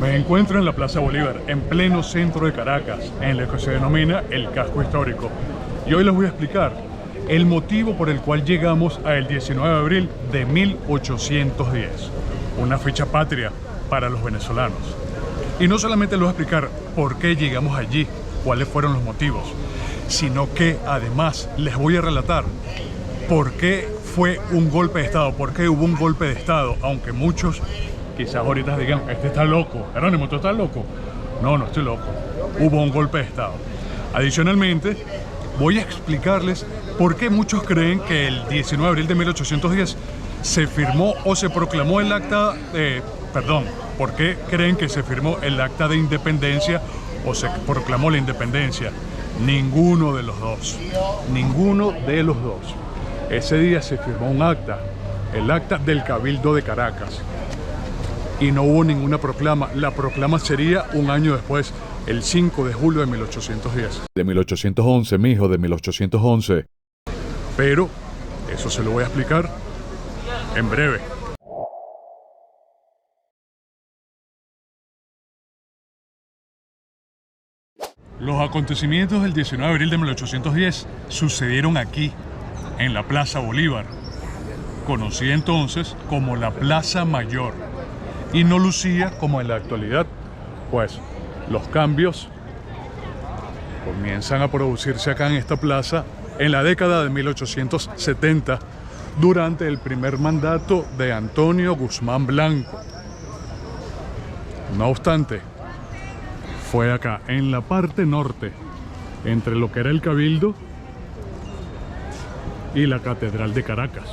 Me encuentro en la Plaza Bolívar, en pleno centro de Caracas, en lo que se denomina el casco histórico. Y hoy les voy a explicar el motivo por el cual llegamos al 19 de abril de 1810, una fecha patria para los venezolanos. Y no solamente les voy a explicar por qué llegamos allí, cuáles fueron los motivos, sino que además les voy a relatar por qué fue un golpe de Estado, por qué hubo un golpe de Estado, aunque muchos quizás ahorita digan, este está loco. Jerónimo, ¿tú estás loco? No, no estoy loco. Hubo un golpe de Estado. Adicionalmente, voy a explicarles por qué muchos creen que el 19 de abril de 1810 se firmó o se proclamó el acta de... ¿por qué creen que se firmó el acta de independencia o se proclamó la independencia? Ninguno de los dos. Ninguno de los dos. Ese día se firmó un acta, el acta del Cabildo de Caracas. Y no hubo ninguna proclama. La proclama sería un año después, el 5 de julio de 1810. De 1811, mijo, de 1811. Pero eso se lo voy a explicar en breve. Los acontecimientos del 19 de abril de 1810 sucedieron aquí, en la Plaza Bolívar, conocida entonces como la Plaza Mayor, y no lucía como en la actualidad, pues los cambios comienzan a producirse acá en esta plaza en la década de 1870, durante el primer mandato de Antonio Guzmán Blanco. No obstante, fue acá, en la parte norte, entre lo que era el Cabildo y la Catedral de Caracas.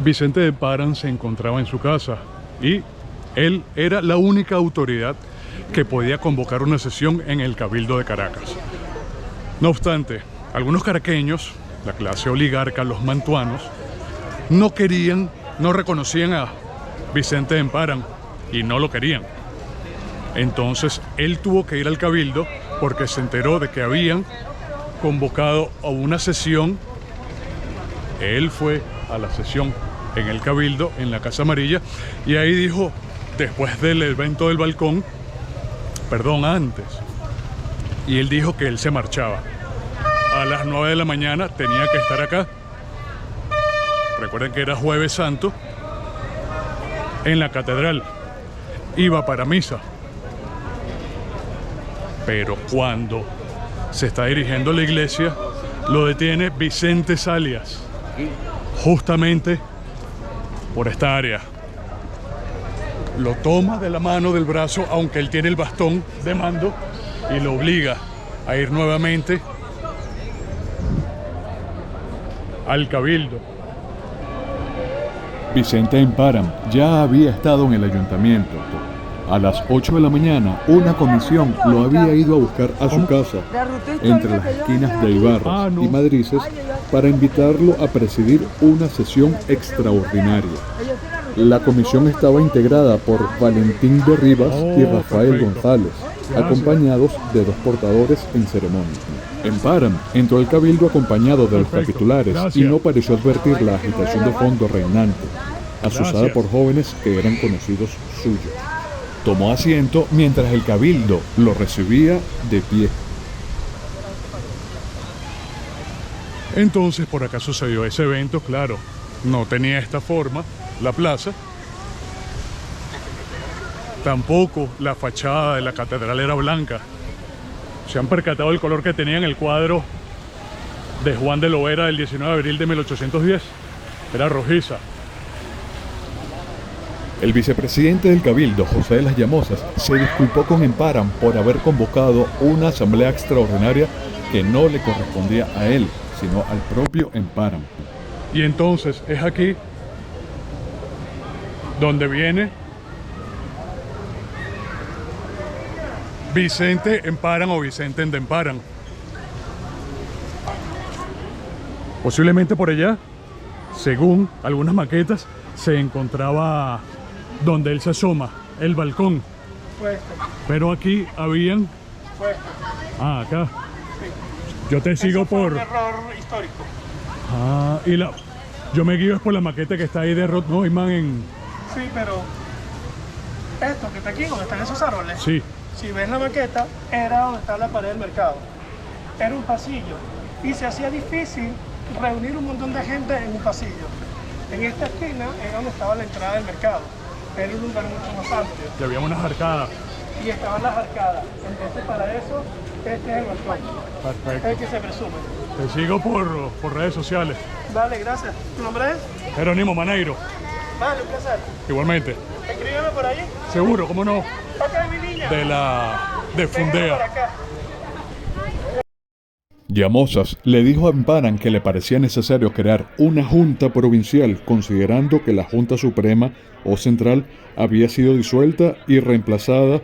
Vicente de Parán se encontraba en su casa y él era la única autoridad que podía convocar una sesión en el Cabildo de Caracas. No obstante, algunos caraqueños, la clase oligarca, los mantuanos, no reconocían a Vicente de Parán y no lo querían. Entonces él tuvo que ir al Cabildo porque se enteró de que habían convocado a una sesión. Él fue a la sesión en el Cabildo, en la Casa Amarilla, y ahí dijo, después del evento del balcón, antes, y él dijo que él se marchaba. A las 9 de la mañana tenía que estar acá. Recuerden que era Jueves Santo, en la catedral. Iba para misa. Pero cuando se está dirigiendo a la iglesia, lo detiene Vicente Salias, justamente por esta área. Lo toma de la mano, del brazo, aunque él tiene el bastón de mando, y lo obliga a ir nuevamente al Cabildo. Vicente de Parán ya había estado en el ayuntamiento. A las 8 de la mañana, una comisión lo había ido a buscar a su casa, entre las esquinas de Ibarras y Madrices, para invitarlo a presidir una sesión extraordinaria. La comisión estaba integrada por Valentín de Rivas y Rafael González, acompañados de dos portadores en ceremonia. En Parán entró al Cabildo acompañado de los capitulares y no pareció advertir la agitación de fondo reinante, asusada por jóvenes que eran conocidos suyos. Tomó asiento mientras el Cabildo lo recibía de pie. Entonces por acá sucedió ese evento, claro, no tenía esta forma la plaza. Tampoco la fachada de la catedral era blanca. ¿Se han percatado del color que tenía en el cuadro de Juan de Lovera del 19 de abril de 1810? Era rojiza. El vicepresidente del Cabildo, José de las Llamosas, se disculpó con Parán por haber convocado una asamblea extraordinaria que no le correspondía a él, sino al propio Parán. Y entonces es aquí donde viene Vicente en Parán o Vicente en Parán. Posiblemente por allá, según algunas maquetas, se encontraba donde él se asoma, el balcón. Pero aquí habían... acá. Yo te sigo por... un error histórico. Ah, yo me guío es por la maqueta que está ahí de Rod Neumann en... Sí, pero esto que está aquí, donde están esos árboles, Sí. si ves la maqueta, era donde está la pared del mercado. Era un pasillo y se hacía difícil reunir un montón de gente en un pasillo. En esta esquina era donde estaba la entrada del mercado. Era un lugar mucho más amplio. Y había unas arcadas. Y estaban las arcadas. Entonces, para eso, este es el balcón. Perfecto. El que se presume. Te sigo por redes sociales. Vale, gracias. ¿Tu nombre es? Jerónimo Maneiro. Vale, un placer. Igualmente. Escríbeme por ahí. Seguro, ¿cómo no? Ok, mi niña. De Véngase por Fundea. acá. Llamosas le dijo a Emparan que le parecía necesario crear una junta provincial, considerando que la Junta Suprema o Central había sido disuelta y reemplazada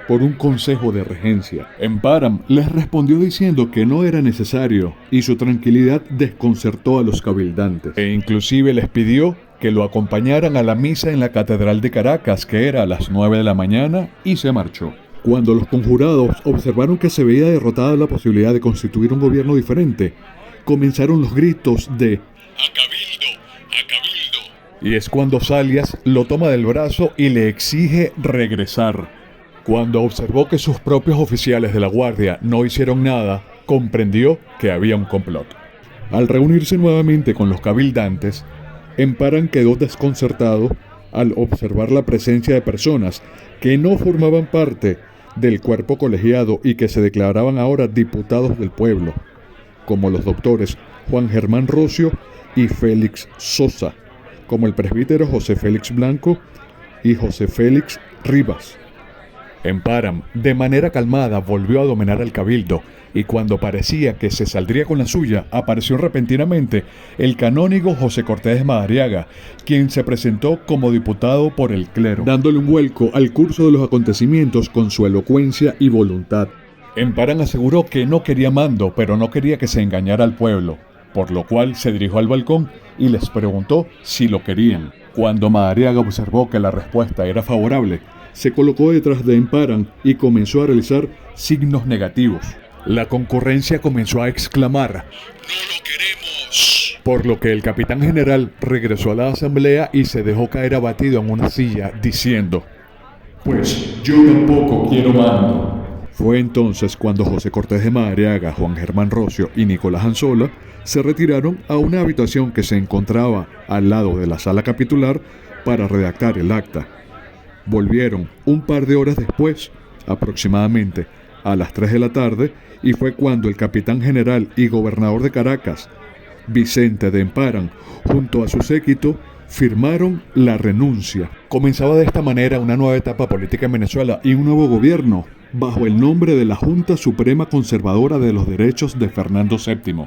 por un consejo de regencia. Emparan les respondió diciendo que no era necesario y su tranquilidad desconcertó a los cabildantes e inclusive les pidió que lo acompañaran a la misa en la Catedral de Caracas, que era a las 9 de la mañana, y se marchó. Cuando los conjurados observaron que se veía derrotada la posibilidad de constituir un gobierno diferente, comenzaron los gritos de ¡A Cabildo! ¡A Cabildo! Y es cuando Salias lo toma del brazo y le exige regresar. Cuando observó que sus propios oficiales de la guardia no hicieron nada, comprendió que había un complot. Al reunirse nuevamente con los cabildantes, Emparan quedó desconcertado al observar la presencia de personas que no formaban parte del cuerpo colegiado y que se declaraban ahora diputados del pueblo, como los doctores Juan Germán Rocio y Félix Sosa, como el presbítero José Félix Blanco y José Félix Rivas. Emparan, de manera calmada, volvió a dominar al cabildo, y cuando parecía que se saldría con la suya, apareció repentinamente el canónigo José Cortés de Madariaga, quien se presentó como diputado por el clero, dándole un vuelco al curso de los acontecimientos con su elocuencia y voluntad. Emparan aseguró que no quería mando, pero no quería que se engañara al pueblo, por lo cual se dirigió al balcón y les preguntó si lo querían. Cuando Madariaga observó que la respuesta era favorable, se colocó detrás de Emparan y comenzó a realizar signos negativos. La concurrencia comenzó a exclamar ¡No lo queremos! Por lo que el capitán general regresó a la asamblea y se dejó caer abatido en una silla, diciendo ¡Pues yo tampoco quiero mando! Fue entonces cuando José Cortés de Madariaga, Juan Germán Rocio y Nicolás Anzola se retiraron a una habitación que se encontraba al lado de la sala capitular para redactar el acta. Volvieron un par de horas después, aproximadamente a las 3 de la tarde, y fue cuando el capitán general y gobernador de Caracas, Vicente de Emparan, junto a su séquito, firmaron la renuncia. Comenzaba de esta manera una nueva etapa política en Venezuela y un nuevo gobierno, bajo el nombre de la Junta Suprema Conservadora de los Derechos de Fernando VII,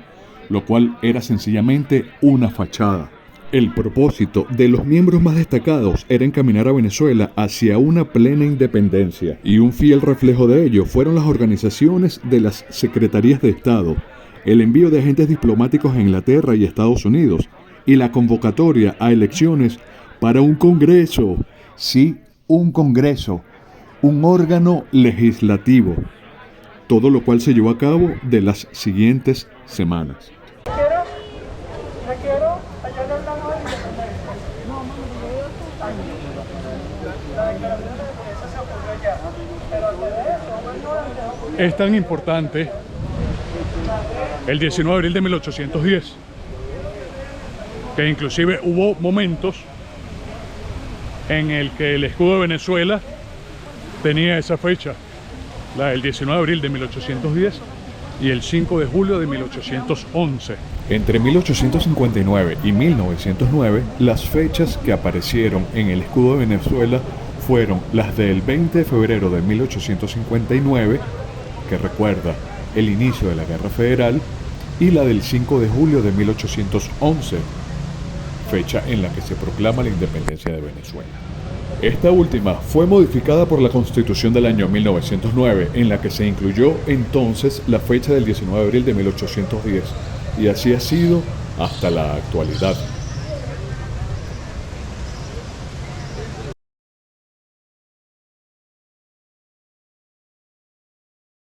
lo cual era sencillamente una fachada. El propósito de los miembros más destacados era encaminar a Venezuela hacia una plena independencia, y un fiel reflejo de ello fueron las organizaciones de las Secretarías de Estado, el envío de agentes diplomáticos a Inglaterra y Estados Unidos, y la convocatoria a elecciones para un Congreso, sí, un Congreso, un órgano legislativo, todo lo cual se llevó a cabo de las siguientes semanas. Es tan importante el 19 de abril de 1810 que inclusive hubo momentos en el que el escudo de Venezuela tenía esa fecha, la del 19 de abril de 1810 y el 5 de julio de 1811. Entre 1859 y 1909, las fechas que aparecieron en el escudo de Venezuela fueron las del 20 de febrero de 1859, que recuerda el inicio de la Guerra Federal, y la del 5 de julio de 1811, fecha en la que se proclama la independencia de Venezuela. Esta última fue modificada por la Constitución del año 1909, en la que se incluyó entonces la fecha del 19 de abril de 1810, y así ha sido hasta la actualidad.